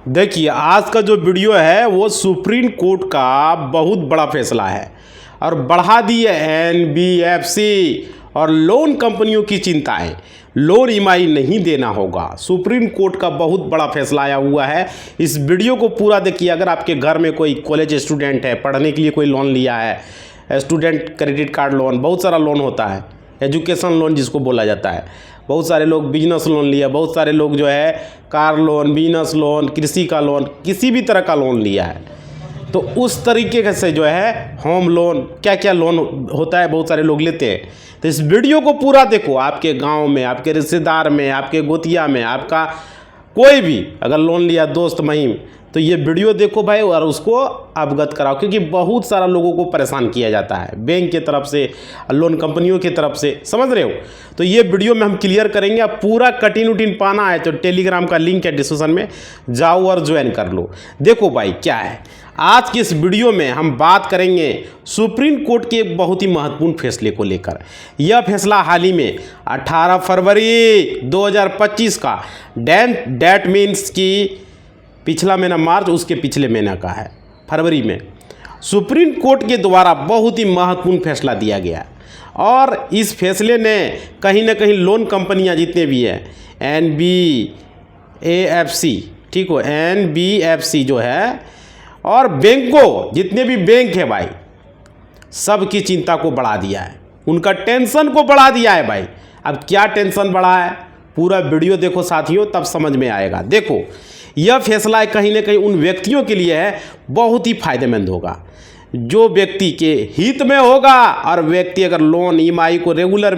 देखिए, आज का जो वीडियो है वो सुप्रीम कोर्ट का बहुत बड़ा फैसला है और बढ़ा दी है एनबीएफसी और लोन कंपनियों की चिंताएं। लोन ईएमआई नहीं देना होगा। सुप्रीम कोर्ट का बहुत बड़ा फैसला आया हुआ है। इस वीडियो को पूरा देखिए। अगर आपके घर में कोई कॉलेज स्टूडेंट है, पढ़ने के लिए कोई लोन लिया है, स्टूडेंट क्रेडिट कार्ड लोन, बहुत सारा लोन होता है, एजुकेशन लोन जिसको बोला जाता है, बहुत सारे लोग बिजनेस लोन लिया, बहुत सारे लोग जो है कार लोन, बिजनेस लोन, कृषि का लोन, किसी भी तरह का लोन लिया है, तो उस तरीके से जो है होम लोन, क्या क्या लोन होता है, बहुत सारे लोग लेते हैं। तो इस वीडियो को पूरा देखो। आपके गांव में, आपके रिश्तेदार में, आपके गोतिया में, आपका कोई भी अगर लोन लिया, दोस्त महिम, तो ये वीडियो देखो भाई और उसको अवगत कराओ, क्योंकि बहुत सारा लोगों को परेशान किया जाता है बैंक के तरफ से, लोन कंपनियों की तरफ से, समझ रहे हो। तो ये वीडियो में हम क्लियर करेंगे। अब पूरा कटिन उटिन पाना है तो टेलीग्राम का लिंक है डिस्क्रिप्शन में, जाओ और ज्वाइन कर लो। देखो भाई क्या है, आज की इस वीडियो में हम बात करेंगे सुप्रीम कोर्ट के एक बहुत ही महत्वपूर्ण फैसले को लेकर। यह फैसला हाल ही में 18 फरवरी 2025 का, डेट मीन्स की पिछला महीना मार्च, उसके पिछले महीना का है फरवरी में, सुप्रीम कोर्ट के द्वारा बहुत ही महत्वपूर्ण फैसला दिया गया। और इस फैसले ने कहीं ना कहीं लोन कंपनियां जितने भी हैं, एनबीएफसी, ठीक हो, एनबीएफसी जो है, और बैंकों, जितने भी बैंक है भाई, सब की चिंता को बढ़ा दिया है, उनका टेंशन को बढ़ा दिया है भाई। अब क्या टेंशन बढ़ा है, पूरा वीडियो देखो साथियों, तब समझ में आएगा। देखो, यह फैसला कहीं ना कहीं उन व्यक्तियों के लिए है बहुत ही फायदेमंद होगा जो व्यक्ति के हित में होगा। और व्यक्ति अगर लोन ईएमआई को रेगुलर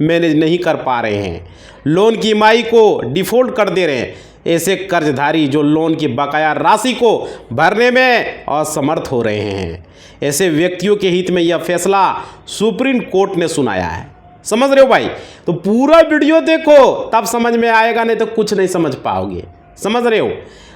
मैनेज नहीं कर पा रहे हैं, लोन की ईएमआई को डिफ़ॉल्ट कर दे रहे हैं, ऐसे कर्जधारी जो लोन की बकाया राशि को भरने में असमर्थ हो रहे हैं, ऐसे व्यक्तियों के हित में यह फैसला सुप्रीम कोर्ट ने सुनाया है। समझ रहे हो भाई। तो पूरा वीडियो देखो तब समझ में आएगा, नहीं तो कुछ नहीं समझ पाओगे। समझ रहे हो।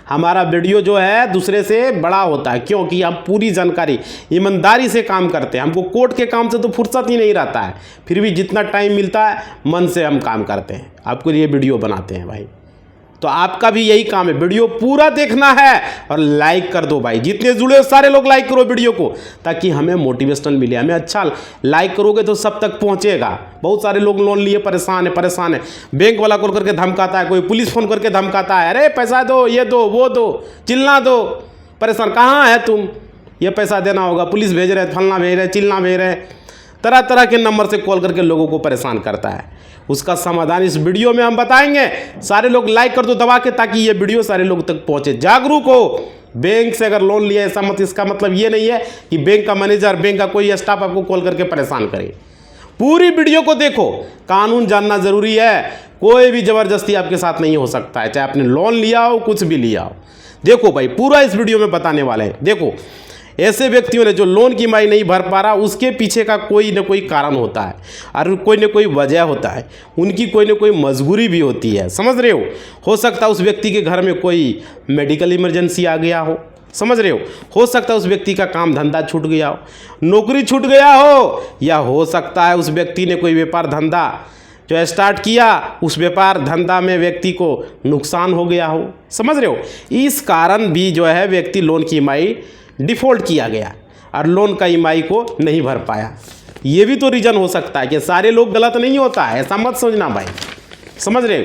हमारा वीडियो जो है दूसरे से बड़ा होता है, क्योंकि हम पूरी जानकारी ईमानदारी से काम करते हैं। हमको कोर्ट के काम से तो फुर्सत ही नहीं रहता है, फिर भी जितना टाइम मिलता है मन से हम काम करते हैं, आपको ये वीडियो बनाते हैं भाई। तो आपका भी यही काम है, वीडियो पूरा देखना है और लाइक कर दो भाई। जितने जुड़े हो सारे लोग लाइक करो वीडियो को, ताकि हमें मोटिवेशन मिले, हमें अच्छा। लाइक करोगे तो सब तक पहुंचेगा। बहुत सारे लोग लोन लिए परेशान है। बैंक वाला कॉल करके धमकाता है, कोई पुलिस फोन करके धमकाता है, अरे पैसा दो, ये दो, वो दो, चिल्ला दो, परेशान, कहाँ है तुम, ये पैसा देना होगा, पुलिस भेज रहे, फलना भेज रहे, चिल्ला भेज रहे, तरह तरह के नंबर से कॉल करके लोगों को परेशान करता है। उसका समाधान इस वीडियो में हम बताएंगे। सारे लोग लाइक कर दो दबा के, ताकि ये वीडियो सारे लोग तक पहुंचे। जागरूक हो। बैंक से अगर लोन लिया, ऐसा मत, इसका मतलब ये नहीं है कि बैंक का मैनेजर, बैंक का कोई स्टाफ आपको कॉल करके परेशान करे। पूरी वीडियो को देखो, कानून जानना जरूरी है। कोई भी जबरदस्ती आपके साथ नहीं हो सकता है, चाहे आपने लोन लिया हो, कुछ भी लिया हो। देखो भाई, पूरा इस वीडियो में बताने वाले हैं। देखो, ऐसे व्यक्तियों ने जो लोन की ईएमआई नहीं भर पा रहा, उसके पीछे का कोई ना कोई कारण होता है और कोई ना कोई वजह होता है, उनकी कोई ना कोई मजबूरी भी होती है। समझ रहे हो सकता है उस व्यक्ति के घर में कोई मेडिकल इमरजेंसी आ गया हो। समझ रहे हो सकता है उस व्यक्ति का काम धंधा छूट गया हो, नौकरी छूट गया हो, या हो सकता है उस व्यक्ति ने कोई व्यापार धंधा जो स्टार्ट किया, उस व्यापार धंधा में व्यक्ति को नुकसान हो गया हो। समझ रहे हो। इस कारण भी जो है व्यक्ति लोन की ईएमआई डिफ़ॉल्ट किया गया और लोन का ईएमआई को नहीं भर पाया। ये भी तो रीज़न हो सकता है कि सारे लोग गलत नहीं होता है, ऐसा मत सोचना भाई। समझ रहे हो।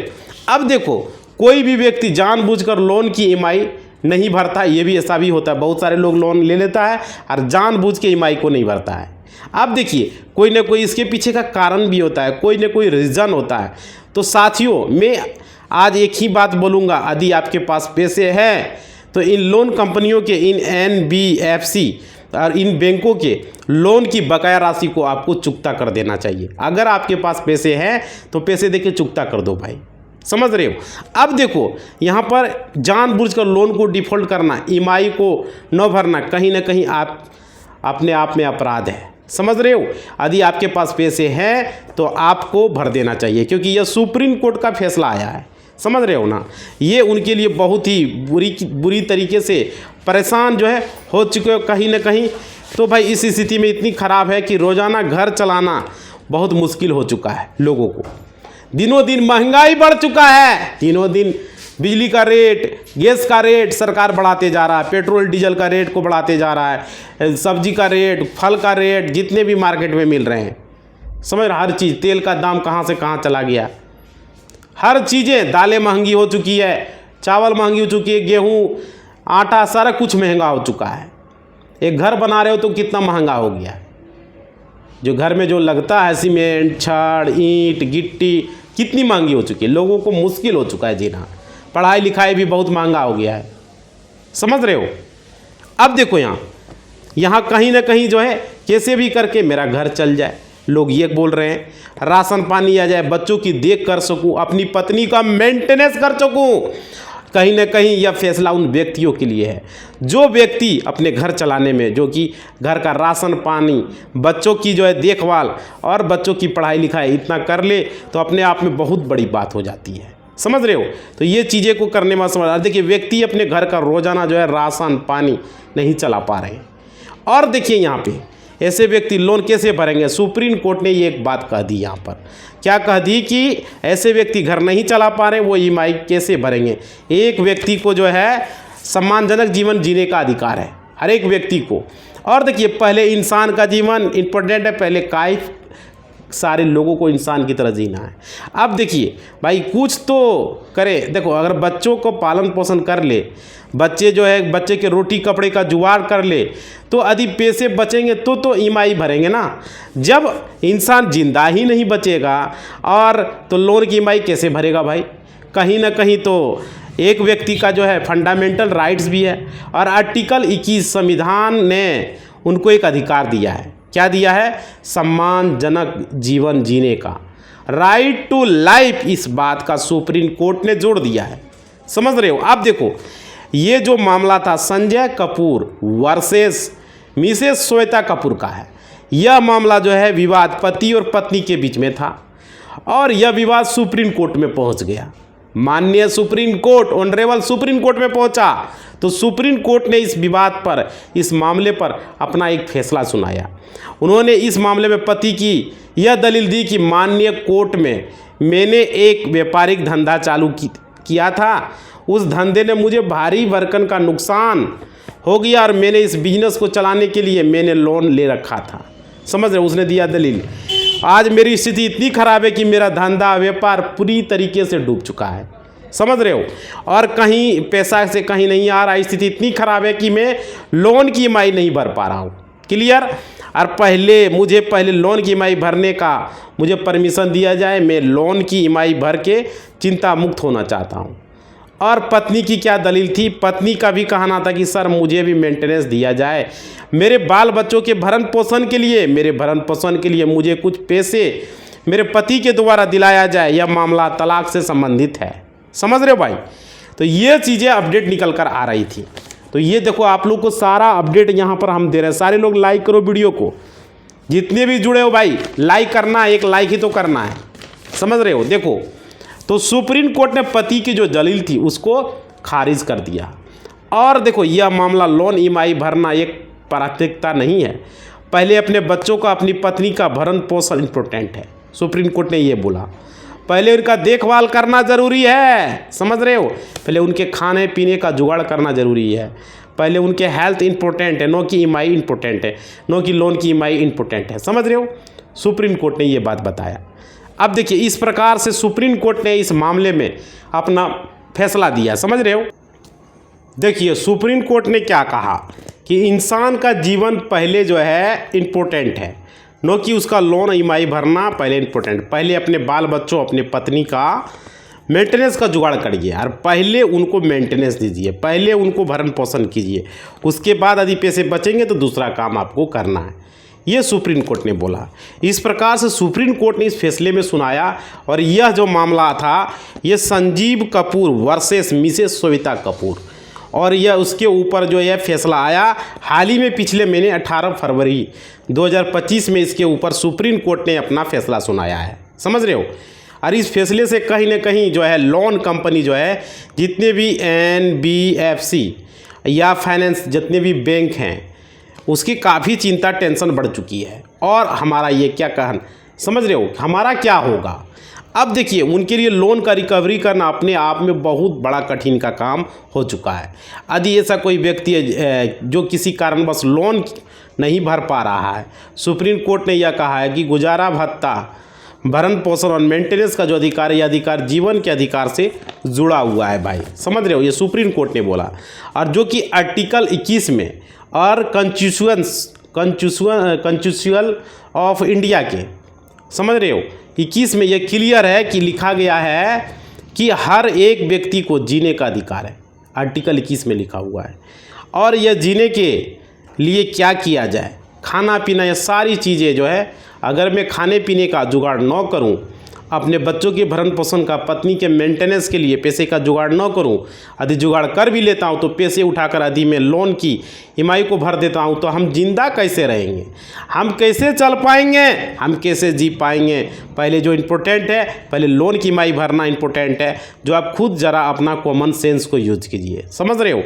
अब देखो, कोई भी व्यक्ति जानबूझकर लोन की ईएमआई नहीं भरता, ये भी ऐसा भी होता है। बहुत सारे लोग लोन ले लेता है और जानबूझ के ईएमआई को नहीं भरता है। अब देखिए, कोई ना कोई इसके पीछे का कारण भी होता है, कोई ना कोई रीज़न होता है। तो साथियों, मैं आज एक ही बात बोलूँगा, यदि आपके पास पैसे हैं तो इन लोन कंपनियों के, इन एनबीएफसी और इन बैंकों के लोन की बकाया राशि को आपको चुकता कर देना चाहिए। अगर आपके पास पैसे हैं तो पैसे देके चुकता कर दो भाई। समझ रहे हो। अब देखो, यहाँ पर जानबूझकर लोन को डिफ़ॉल्ट करना, ईएमआई को न भरना, कहीं ना कहीं आप अपने आप में अपराध है। समझ रहे हो। यदि आपके पास पैसे हैं तो आपको भर देना चाहिए, क्योंकि यह सुप्रीम कोर्ट का फैसला आया है। समझ रहे हो ना। ये उनके लिए बहुत ही बुरी तरीके से परेशान जो है हो चुके हो कहीं ना कहीं। तो भाई इस स्थिति में इतनी ख़राब है कि रोज़ाना घर चलाना बहुत मुश्किल हो चुका है लोगों को। दिनों दिन महंगाई बढ़ चुका है, दिनों दिन बिजली का रेट, गैस का रेट सरकार बढ़ाते जा रहा है, पेट्रोल डीजल का रेट को बढ़ाते जा रहा है, सब्जी का रेट, फल का रेट, जितने भी मार्केट में मिल रहे हैं, समझ रहे, हर चीज़, तेल का दाम कहाँ से कहाँ चला गया, हर चीज़ें, दालें महंगी हो चुकी है, चावल महंगी हो चुकी है, गेहूँ, आटा, सारा कुछ महंगा हो चुका है। एक घर बना रहे हो तो कितना महंगा हो गया है, जो घर में जो लगता है सीमेंट, छड़, ईंट, गिट्टी, कितनी महंगी हो चुकी है, लोगों को मुश्किल हो चुका है जीना, पढ़ाई लिखाई भी बहुत महंगा हो गया है, समझ रहे हो। अब देखो यहाँ कहीं ना कहीं जो है कैसे भी करके मेरा घर चल जाए, लोग ये बोल रहे हैं, राशन पानी आ जाए, बच्चों की देख कर सकूं, अपनी पत्नी का मेंटेनेंस कर सकूं। कहीं ना कहीं यह फैसला उन व्यक्तियों के लिए है जो व्यक्ति अपने घर चलाने में, जो कि घर का राशन पानी, बच्चों की जो है देखभाल और बच्चों की पढ़ाई लिखाई इतना कर ले तो अपने आप में बहुत बड़ी बात हो जाती है, समझ रहे हो। तो ये चीज़ें को करने में समझ, देखिए व्यक्ति अपने घर का रोज़ाना जो है राशन पानी नहीं चला पा रहे हैं। और देखिए यहाँ पे ऐसे व्यक्ति लोन कैसे भरेंगे, सुप्रीम कोर्ट ने ये एक बात कह दी, यहाँ पर क्या कह दी कि ऐसे व्यक्ति घर नहीं चला पा रहे, वो ईएमआई कैसे भरेंगे। एक व्यक्ति को जो है सम्मानजनक जीवन जीने का अधिकार है, हर एक व्यक्ति को। और देखिए पहले इंसान का जीवन इम्पोर्टेंट है, पहले काइफ सारे लोगों को इंसान की तरह जीना है। अब देखिए भाई कुछ तो करे, देखो अगर बच्चों को पालन पोषण कर ले, बच्चे जो है बच्चे के रोटी कपड़े का जुगाड़ कर ले, तो यदि पैसे बचेंगे तो ईएमआई भरेंगे ना। जब इंसान जिंदा ही नहीं बचेगा और तो लोन की ईएमआई कैसे भरेगा भाई। कहीं ना कहीं तो एक व्यक्ति का जो है फंडामेंटल राइट्स भी है, और आर्टिकल 21 संविधान ने उनको एक अधिकार दिया है, क्या दिया है, सम्मानजनक जीवन जीने का, राइट टू लाइफ। इस बात का सुप्रीम कोर्ट ने जोड़ दिया है, समझ रहे हो। आप देखो ये जो मामला था संजय कपूर वर्सेस मिसेस श्वेता कपूर का है, यह मामला जो है विवाद पति और पत्नी के बीच में था, और यह विवाद सुप्रीम कोर्ट में पहुंच गया। माननीय supreme court, honourable supreme court में पहुंचा, तो सुप्रीम कोर्ट ने इस विवाद पर, इस मामले पर अपना एक फैसला सुनाया। उन्होंने इस मामले में पति की यह दलील दी कि माननीय कोर्ट में मैंने एक व्यापारिक धंधा चालू किया था, उस धंधे ने मुझे भारी भरकम का नुकसान हो गया, और मैंने इस बिजनेस को चलाने के लिए मैंने लोन ले रखा था, समझ रहे, उसने दिया दलील। आज मेरी स्थिति इतनी खराब है कि मेरा धंधा व्यापार पूरी तरीके से डूब चुका है, समझ रहे हो, और कहीं पैसा से कहीं नहीं आ रहा, स्थिति इतनी खराब है कि मैं लोन की ईएमआई नहीं भर पा रहा हूँ, क्लियर। और मुझे पहले लोन की ईएमआई भरने का मुझे परमिशन दिया जाए, मैं लोन की ईएमआई भर के चिंता मुक्त होना चाहता हूँ। और पत्नी की क्या दलील थी, पत्नी का भी कहना था कि सर मुझे भी मेंटेनेंस दिया जाए, मेरे बाल बच्चों के भरण पोषण के लिए मुझे कुछ पैसे मेरे पति के द्वारा दिलाया जाए, यह मामला तलाक से संबंधित है, समझ रहे हो भाई। तो ये चीज़ें अपडेट निकल कर आ रही थी। तो ये देखो आप लोग को सारा अपडेट यहाँ पर हम दे रहे हैं, सारे लोग लाइक करो वीडियो को, जितने भी जुड़े हो भाई लाइक करना है, एक लाइक ही तो करना है, समझ रहे हो। देखो तो सुप्रीम कोर्ट ने पति की जो दलील थी उसको खारिज कर दिया। और देखो यह मामला लोन ईएमआई भरना एक प्राथमिकता नहीं है, पहले अपने बच्चों का, अपनी पत्नी का भरण पोषण इम्पोर्टेंट है, सुप्रीम कोर्ट ने ये बोला। पहले उनका देखभाल करना ज़रूरी है, समझ रहे हो, पहले उनके खाने पीने का जुगाड़ करना ज़रूरी है, पहले उनके हेल्थ इंपॉर्टेंट है, नो कि ईएमआई इंपॉर्टेंट है, नो कि लोन की ईएमआई इंपॉर्टेंट है, समझ रहे हो। सुप्रीम कोर्ट ने ये बात बताया। अब देखिए इस प्रकार से सुप्रीम कोर्ट ने इस मामले में अपना फैसला दिया, समझ रहे हो। देखिए सुप्रीम कोर्ट ने क्या कहा कि इंसान का जीवन पहले जो है इम्पोर्टेंट है, नो कि उसका लोन ईएमआई भरना पहले इम्पोर्टेंट, पहले अपने बाल बच्चों, अपने पत्नी का मेंटेनेंस का जुगाड़ करिए और पहले उनको मेंटेनेंस दीजिए, पहले उनको भरण पोषण कीजिए, उसके बाद यदि पैसे बचेंगे तो दूसरा काम आपको करना है, ये सुप्रीम कोर्ट ने बोला। इस प्रकार से सुप्रीम कोर्ट ने इस फैसले में सुनाया। और यह जो मामला था ये संजीव कपूर वर्सेस मिसेस श्वेता कपूर, और यह उसके ऊपर जो यह फैसला आया हाल ही में, पिछले महीने 18 फरवरी 2025 में इसके ऊपर सुप्रीम कोर्ट ने अपना फैसला सुनाया है, समझ रहे हो। और इस फैसले से कहीं ना कहीं जो है लोन कंपनी जो है, जितने भी NBFC या फाइनेंस जितने भी बैंक हैं, उसकी काफ़ी चिंता टेंशन बढ़ चुकी है। और हमारा ये क्या कहन, समझ रहे हो, हमारा क्या होगा। अब देखिए उनके लिए लोन का रिकवरी करना अपने आप में बहुत बड़ा कठिन का काम हो चुका है। यदि ऐसा कोई व्यक्ति है जो किसी कारणवश लोन नहीं भर पा रहा है, सुप्रीम कोर्ट ने यह कहा है कि गुजारा भत्ता, भरण पोषण और मेंटेनेंस का जो अधिकार है, यह अधिकार जीवन के अधिकार से जुड़ा हुआ है भाई, समझ रहे हो, ये सुप्रीम कोर्ट ने बोला। और जो कि आर्टिकल 21 में और कॉन्स्टिट्यूशन ऑफ इंडिया के, समझ रहे हो, 21 में यह क्लियर है कि लिखा गया है कि हर एक व्यक्ति को जीने का अधिकार है, आर्टिकल 21 में लिखा हुआ है। और यह जीने के लिए क्या किया जाए, खाना पीना, ये सारी चीज़ें जो है, अगर मैं खाने पीने का जुगाड़ न करूं, अपने बच्चों के भरण पोषण का, पत्नी के मेंटेनेंस के लिए पैसे का जुगाड़ न करूं, यदि जुगाड़ कर भी लेता हूं तो पैसे उठाकर यदि मैं लोन की ईएमआई को भर देता हूं, तो हम जिंदा कैसे रहेंगे, हम कैसे चल पाएंगे, हम कैसे जी पाएंगे। पहले जो इम्पोर्टेंट है, पहले लोन की ईएमआई भरना इम्पोर्टेंट है, जो आप खुद ज़रा अपना कॉमन सेंस को यूज कीजिए, समझ रहे हो।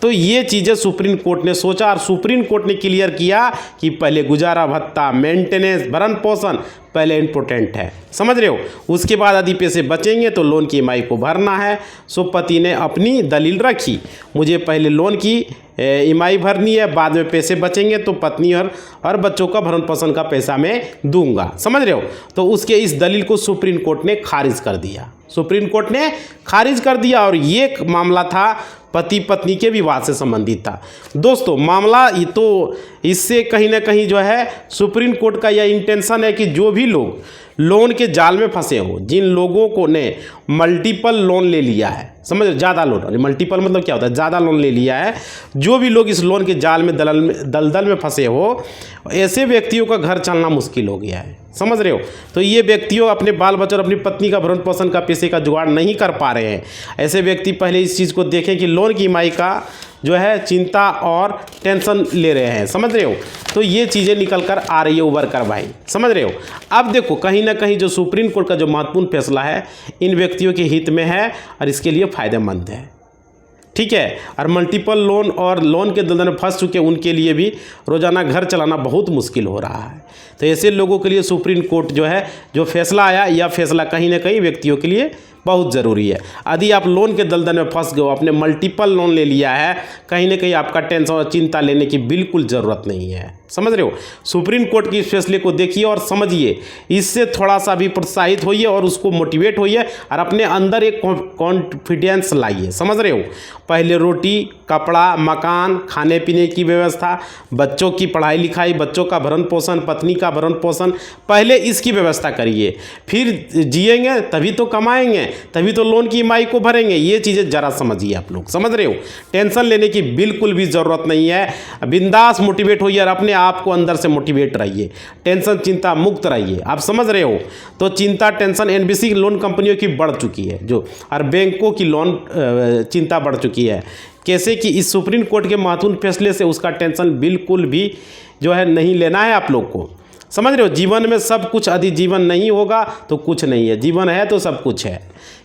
तो ये चीज़ें सुप्रीम कोर्ट ने सोचा और सुप्रीम कोर्ट ने क्लियर किया कि पहले गुजारा भत्ता, मेंटेनेंस, भरण पोषण पहले इम्पोर्टेंट है, समझ रहे हो। उसके बाद यदि पैसे बचेंगे तो लोन की ईएमआई को भरना है। सो पति ने अपनी दलील रखी, मुझे पहले लोन की ईएमआई भरनी है, बाद में पैसे बचेंगे तो पत्नी और बच्चों का भरण पोषण का पैसा मैं दूंगा, समझ रहे हो। तो उसके इस दलील को सुप्रीम कोर्ट ने खारिज कर दिया, सुप्रीम कोर्ट ने खारिज कर दिया। और ये मामला था पति पत्नी के विवाद से संबंधित था। दोस्तों मामला ये तो इससे कहीं ना कहीं जो है सुप्रीम कोर्ट का यह इंटेंशन है कि जो भी लोग लोन के जाल में फंसे हो, जिन लोगों को ने मल्टीपल लोन ले लिया है, समझ, ज़्यादा लोन, मल्टीपल मतलब क्या होता है, ज़्यादा लोन ले लिया है, जो भी लोग इस लोन के जाल में दलदल में फंसे हो, ऐसे व्यक्तियों का घर चलना मुश्किल हो गया है, समझ रहे हो। तो ये व्यक्तियों अपने बाल बच्चों और अपनी पत्नी का भरण पोषण का पैसे का जुगाड़ नहीं कर पा रहे हैं। ऐसे व्यक्ति पहले इस चीज़ को देखें कि लोन की ईएमआई का जो है चिंता और टेंशन ले रहे हैं, समझ रहे हो। तो ये चीज़ें निकल कर आ रही है उभर कर भाई, समझ रहे हो। अब देखो कहीं ना कहीं जो सुप्रीम कोर्ट का जो महत्वपूर्ण फैसला है इन व्यक्तियों के हित में है और इसके लिए फ़ायदेमंद है, ठीक है। और मल्टीपल लोन और लोन के दलदल में फंस चुके उनके लिए भी रोज़ाना घर चलाना बहुत मुश्किल हो रहा है। तो ऐसे लोगों के लिए सुप्रीम कोर्ट जो है जो फैसला आया, यह फैसला कहीं ना कहीं व्यक्तियों के लिए बहुत ज़रूरी है। यदि आप लोन के दलदल में फंस गए, आपने मल्टीपल लोन ले लिया है, कहीं ना कहीं आपका टेंशन और चिंता लेने की बिल्कुल ज़रूरत नहीं है, समझ रहे हो। सुप्रीम कोर्ट के इस फैसले को देखिए और समझिए, इससे थोड़ा सा भी प्रोत्साहित होइए और उसको मोटिवेट होइए और अपने अंदर एक कॉन्फिडेंस लाइए, समझ रहे हो। पहले रोटी, कपड़ा, मकान, खाने पीने की व्यवस्था, बच्चों की पढ़ाई लिखाई, बच्चों का भरण पोषण, पत्नी का भरण पोषण, पहले इसकी व्यवस्था करिए, फिर जिएंगे तभी तो कमाएंगे, तभी तो लोन की ईएमआई को भरेंगे। ये चीज़ें ज़रा समझिए आप लोग, समझ रहे हो। टेंशन लेने की बिल्कुल भी ज़रूरत नहीं है, बिंदास मोटिवेट होइए और अपने आप को अंदर से मोटिवेट रहिए, टेंशन चिंता मुक्त रहिए, आप समझ रहे हो। तो चिंता टेंशन एनबीसी लोन कंपनियों की बढ़ चुकी है जो, और बैंकों की लोन चिंता बढ़ चुकी है। कैसे कि इस सुप्रीम कोर्ट के महत्वपूर्ण फैसले से उसका टेंशन बिल्कुल भी जो है नहीं लेना है आप लोग को, समझ रहे हो। जीवन में सब कुछ, यदि जीवन नहीं होगा तो कुछ नहीं है, जीवन है तो सब कुछ है।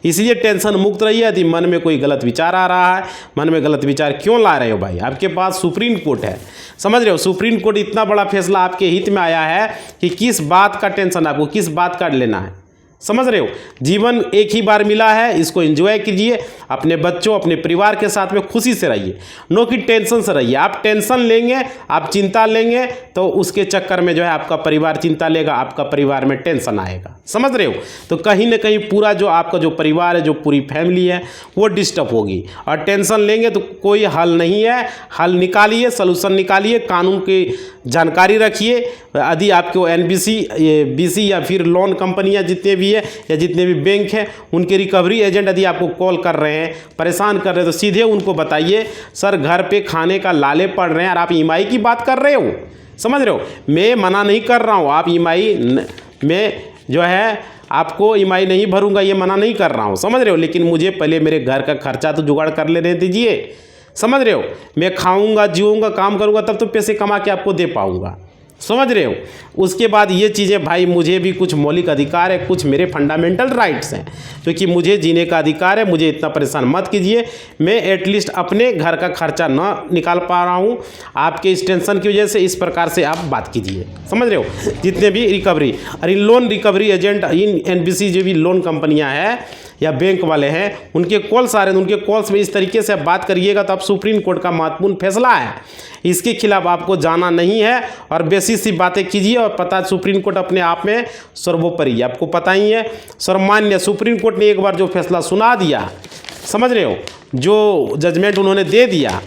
इसलिए टेंशन मुक्त रहिए। यदि मन में कोई गलत विचार आ रहा है, मन में गलत विचार क्यों ला रहे हो भाई, आपके पास सुप्रीम कोर्ट है, समझ रहे हो। सुप्रीम कोर्ट इतना बड़ा फैसला आपके हित में आया है कि किस बात का टेंशन आपको, किस बात का लेना है, समझ रहे हो। जीवन एक ही बार मिला है, इसको एंजॉय कीजिए, अपने बच्चों अपने परिवार के साथ में खुशी से रहिए, नो कि टेंशन से रहिए। आप टेंशन लेंगे, आप चिंता लेंगे तो उसके चक्कर में जो है आपका परिवार चिंता लेगा, आपका परिवार में टेंशन आएगा, समझ रहे हो। तो कहीं ना कहीं पूरा जो आपका जो परिवार है, जो पूरी फैमिली है वो डिस्टर्ब होगी। और टेंशन लेंगे तो कोई हल नहीं है, हल निकालिए, सलूशन निकालिए, कानून की जानकारी रखिए। यदि आपको एनबीसी, बीसी या फिर लोन कंपनियां जितने भी है या जितने भी बैंक हैं उनके रिकवरी एजेंट यदि आपको कॉल कर रहे हैं, परेशान कर रहे हैं, तो सीधे उनको बताइए सर घर पे खाने का लाले पड़ रहे हैं और आप ईएमआई की बात कर रहे हो, समझ रहे हो। मैं मना नहीं कर रहा हूँ, आप ईएमआई में जो है आपको ईएमआई नहीं भरूंगा, ये मना नहीं कर रहा हूँ, समझ रहे हो। लेकिन मुझे पहले मेरे घर का खर्चा तो जुगाड़ कर लेने दीजिए, समझ रहे हो। मैं खाऊंगा, जीऊंगा, काम करूंगा तब तो पैसे कमा के आपको दे पाऊंगा। समझ रहे हो। उसके बाद ये चीज़ें भाई, मुझे भी कुछ मौलिक अधिकार है, कुछ मेरे फंडामेंटल राइट्स हैं, क्योंकि मुझे जीने का अधिकार है। मुझे इतना परेशान मत कीजिए। मैं एटलीस्ट अपने घर का खर्चा ना निकाल पा रहा हूँ, आपके इस टेंशन की वजह से इस प्रकार से आप बात कीजिए। समझ रहे हो। जितने भी रिकवरी और इन लोन रिकवरी एजेंट, इन NBC जो भी लोन कंपनियाँ हैं या बैंक वाले हैं, उनके कॉल्स आ रहे हैं, उनके कॉल्स में इस तरीके से आप बात करिएगा तो आप सुप्रीम कोर्ट का महत्वपूर्ण फैसला है, इसके खिलाफ आपको जाना नहीं है और बेसिस सी बातें कीजिए। और पता सुप्रीम कोर्ट अपने आप में सर्वोपरि है, आपको पता ही है, सर्वमान्य। सुप्रीम कोर्ट ने एक बार जो फैसला सुना दिया, समझ रहे हो, जो जजमेंट उन्होंने दे दिया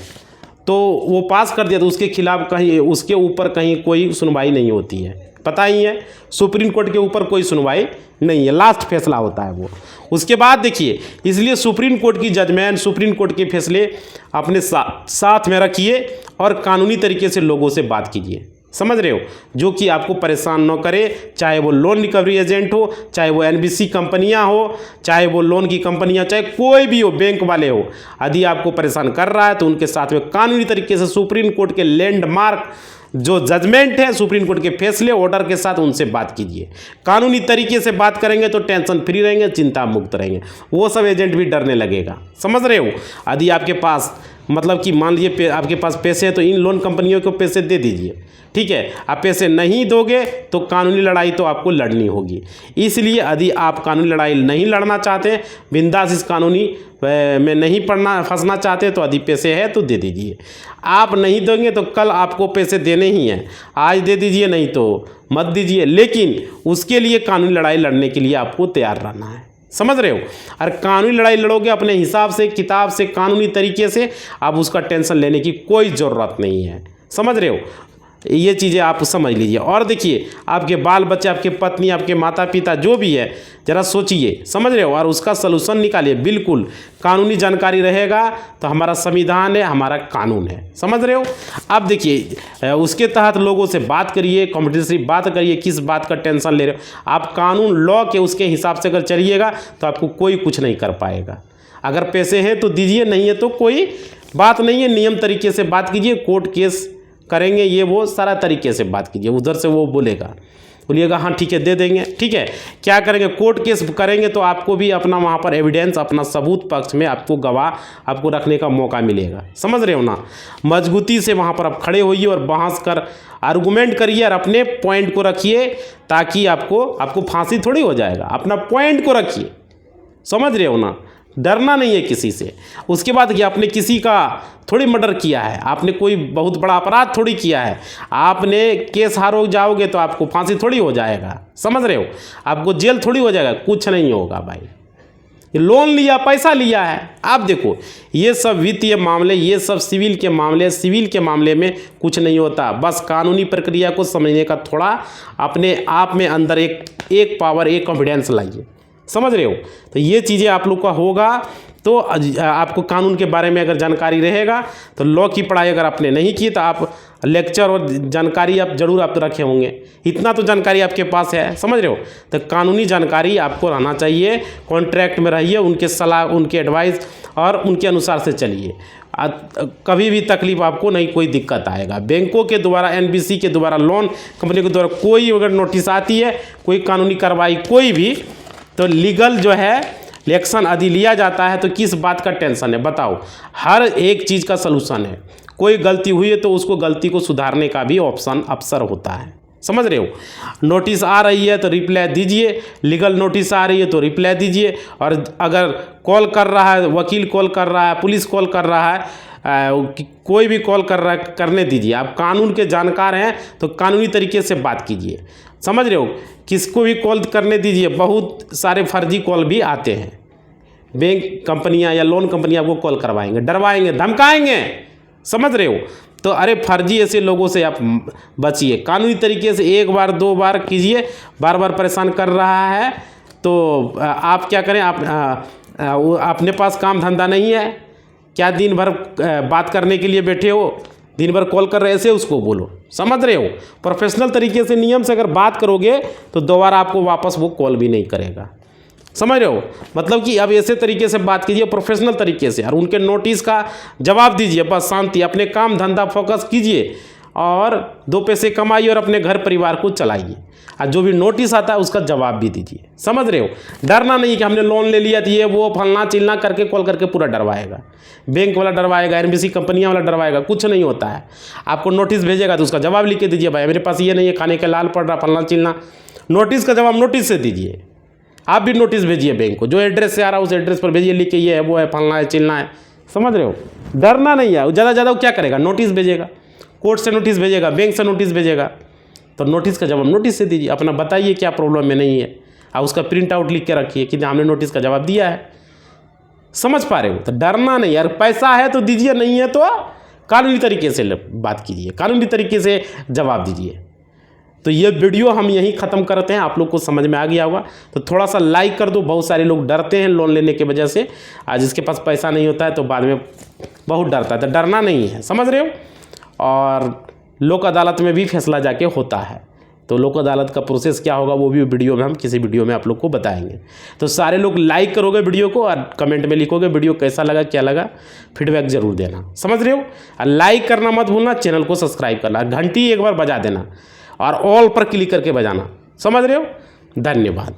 तो वो पास कर दिया, तो उसके खिलाफ कहीं, उसके ऊपर कहीं कोई सुनवाई नहीं होती है, पता ही है। सुप्रीम कोर्ट के ऊपर कोई सुनवाई नहीं है, लास्ट फैसला होता है वो। उसके बाद देखिए, इसलिए सुप्रीम कोर्ट की जजमेंट, सुप्रीम कोर्ट के फैसले अपने साथ में रखिए और कानूनी तरीके से लोगों से बात कीजिए। समझ रहे हो, जो कि आपको परेशान न करे, चाहे वो लोन रिकवरी एजेंट हो, चाहे वो NBC कंपनियां हो, चाहे वो लोन की कंपनियां, चाहे कोई भी हो, बैंक वाले हो। यदि आपको परेशान कर रहा है तो उनके साथ में कानूनी तरीके से सुप्रीम कोर्ट के लैंडमार्क जो जजमेंट है, सुप्रीम कोर्ट के फैसले, ऑर्डर के साथ उनसे बात कीजिए। कानूनी तरीके से बात करेंगे तो टेंशन फ्री रहेंगे, चिंता मुक्त रहेंगे। वो सब एजेंट भी डरने लगेगा। समझ रहे हो। यदि आपके पास मतलब कि मान लीजिए आपके पास पैसे हैं तो इन लोन कंपनियों को पैसे दे दीजिए, ठीक है। आप पैसे नहीं दोगे तो कानूनी लड़ाई तो आपको लड़नी होगी। इसलिए यदि आप कानूनी लड़ाई नहीं लड़ना चाहते, बिंदास इस कानूनी में नहीं फंसना चाहते, तो यदि पैसे है तो दे दीजिए। आप नहीं देंगे तो कल आपको पैसे देने ही हैं, आज दे दीजिए नहीं तो मत दीजिए, लेकिन उसके लिए कानूनी लड़ाई लड़ने के लिए आपको तैयार रहना है। समझ रहे हो। और कानूनी लड़ाई लड़ोगे अपने हिसाब से, किताब से, कानूनी तरीके से, आप उसका टेंशन लेने की कोई ज़रूरत नहीं है। समझ रहे हो। ये चीज़ें आप समझ लीजिए। और देखिए, आपके बाल बच्चे, आपके पत्नी, आपके माता पिता जो भी है, ज़रा सोचिए, समझ रहे हो, और उसका सलूशन निकालिए। बिल्कुल कानूनी जानकारी रहेगा तो हमारा संविधान है, हमारा कानून है। समझ रहे हो। अब देखिए, उसके तहत लोगों से बात करिए, कॉम्पिटिटिव बात करिए, किस बात का टेंशन ले रहे हो आप। कानून लॉ के उसके हिसाब से अगर चलिएगा तो आपको कोई कुछ नहीं कर पाएगा। अगर पैसे हैं तो दीजिए, नहीं है तो कोई बात नहीं है। नियम तरीके से बात कीजिए, कोर्ट केस करेंगे, ये वो सारा तरीके से बात कीजिए। उधर से वो बोलेगा, बोलिएगा हाँ ठीक है दे देंगे, ठीक है। क्या करेंगे, कोर्ट केस करेंगे तो आपको भी अपना वहाँ पर एविडेंस, अपना सबूत पक्ष में आपको गवाह आपको रखने का मौका मिलेगा। समझ रहे हो ना। मजबूती से वहाँ पर आप खड़े होइए और बहस कर आर्गूमेंट करिए और अपने पॉइंट को रखिए, ताकि आपको फांसी थोड़ी हो जाएगा। अपना पॉइंट को रखिए, समझ रहे हो ना। डरना नहीं है किसी से। उसके बाद कि आपने किसी का थोड़ी मर्डर किया है, आपने कोई बहुत बड़ा अपराध थोड़ी किया है। आपने केस हारो जाओगे तो आपको फांसी थोड़ी हो जाएगा। समझ रहे हो। आपको जेल थोड़ी हो जाएगा, कुछ नहीं होगा भाई। लोन लिया, पैसा लिया है। आप देखो, ये सब वित्तीय मामले, ये सब सिविल के मामले, सिविल के मामले में कुछ नहीं होता। बस कानूनी प्रक्रिया को समझने का थोड़ा अपने आप में अंदर एक पावर, एक कॉन्फिडेंस लाइए। समझ रहे हो। तो ये चीज़ें आप लोग का होगा तो आपको कानून के बारे में अगर जानकारी रहेगा तो लॉ की पढ़ाई अगर आपने नहीं की तो आप लेक्चर और जानकारी आप जरूर आप रखे होंगे। इतना तो जानकारी आपके पास है। समझ रहे हो। तो कानूनी जानकारी आपको रहना चाहिए। कॉन्ट्रैक्ट में रहिए, उनके सलाह, उनके एडवाइस और उनके अनुसार से चलिए। कभी भी तकलीफ आपको नहीं, कोई दिक्कत आएगा। बैंकों के द्वारा, NBC के द्वारा, लोन कंपनी के द्वारा कोई अगर नोटिस आती है, कोई कानूनी कार्रवाई कोई भी, तो लीगल जो है एक्शन यदि लिया जाता है तो किस बात का टेंशन है बताओ। हर एक चीज़ का सलूशन है। कोई गलती हुई है तो उसको गलती को सुधारने का भी ऑप्शन अवसर होता है। समझ रहे हो। नोटिस आ रही है तो रिप्लाई दीजिए, लीगल नोटिस आ रही है तो रिप्लाई दीजिए। और अगर कॉल कर रहा है, वकील कॉल कर रहा है, पुलिस कॉल कर रहा है, कोई भी कॉल कर रहा है, करने दीजिए। आप कानून के जानकार हैं तो कानूनी तरीके से बात कीजिए। समझ रहे हो। किसको भी कॉल करने दीजिए। बहुत सारे फर्जी कॉल भी आते हैं। बैंक कंपनियां या लोन कंपनियां आपको कॉल करवाएंगे, डरवाएंगे, धमकाएंगे। समझ रहे हो। तो अरे फर्जी ऐसे लोगों से आप बचिए। कानूनी तरीके से एक बार दो बार कीजिए। बार बार परेशान कर रहा है तो आप क्या करें, आप अपने पास काम धंधा नहीं है क्या, दिन भर बात करने के लिए बैठे हो, दिन भर कॉल कर रहे, ऐसे उसको बोलो। समझ रहे हो। प्रोफेशनल तरीके से, नियम से अगर बात करोगे तो दोबारा आपको वापस वो कॉल भी नहीं करेगा। समझ रहे हो। मतलब कि अब ऐसे तरीके से बात कीजिए, प्रोफेशनल तरीके से, और उनके नोटिस का जवाब दीजिए। बस शांति, अपने काम धंधा फोकस कीजिए और 2 पैसे कमाइए और अपने घर परिवार को चलाइए। और जो भी नोटिस आता है उसका जवाब भी दीजिए। समझ रहे हो? डरना नहीं कि हमने लोन ले लिया तो ये वो फलना चिलना करके कॉल करके पूरा डरवाएगा। बैंक वाला डरवाएगा, NBC कंपनियां वाला डरवाएगा। कुछ नहीं होता है। आपको नोटिस भेजेगा तो उसका जवाब लिख के दीजिए, भाई मेरे पास ये नहीं है, खाने के लाल पड़ रहा, फलना चिलना। नोटिस का जवाब नोटिस से दीजिए। आप भी नोटिस भेजिए बैंक को, जो एड्रेस से आ रहा है उस एड्रेस पर भेजिए, लिख के ये है वो है फलना है चिलना है। समझ रहे हो? डरना नहीं है। ज़्यादा वो क्या करेगा? नोटिस भेजेगा, कोर्ट से नोटिस भेजेगा, बैंक से नोटिस भेजेगा। तो नोटिस का जवाब नोटिस से दीजिए। अपना बताइए क्या प्रॉब्लम में नहीं है, और उसका प्रिंट आउट लिख के रखिए कि हमने नोटिस का जवाब दिया है। समझ पा रहे हो? तो डरना नहीं यार। पैसा है तो दीजिए, नहीं है तो कानूनी तरीके से बात कीजिए, कानूनी तरीके से जवाब दीजिए। तो ये वीडियो हम यहीं ख़त्म करते हैं। आप लोग को समझ में आ गया होगा तो थोड़ा सा लाइक कर दो। बहुत सारे लोग डरते हैं लोन लेने की वजह से। आज जिसके पास पैसा नहीं होता है तो बाद में बहुत डरता है। तो डरना नहीं है, समझ रहे हो? और लोक अदालत में भी फैसला जाके होता है। तो लोक अदालत का प्रोसेस क्या होगा वो भी वीडियो में हम किसी वीडियो में आप लोग को बताएंगे। तो सारे लोग लाइक करोगे वीडियो को और कमेंट में लिखोगे वीडियो कैसा लगा, क्या लगा, फीडबैक ज़रूर देना। समझ रहे हो? और लाइक करना मत भूलना, चैनल को सब्सक्राइब करना, घंटी एक बार बजा देना और ऑल पर क्लिक करके बजाना। समझ रहे हो? धन्यवाद।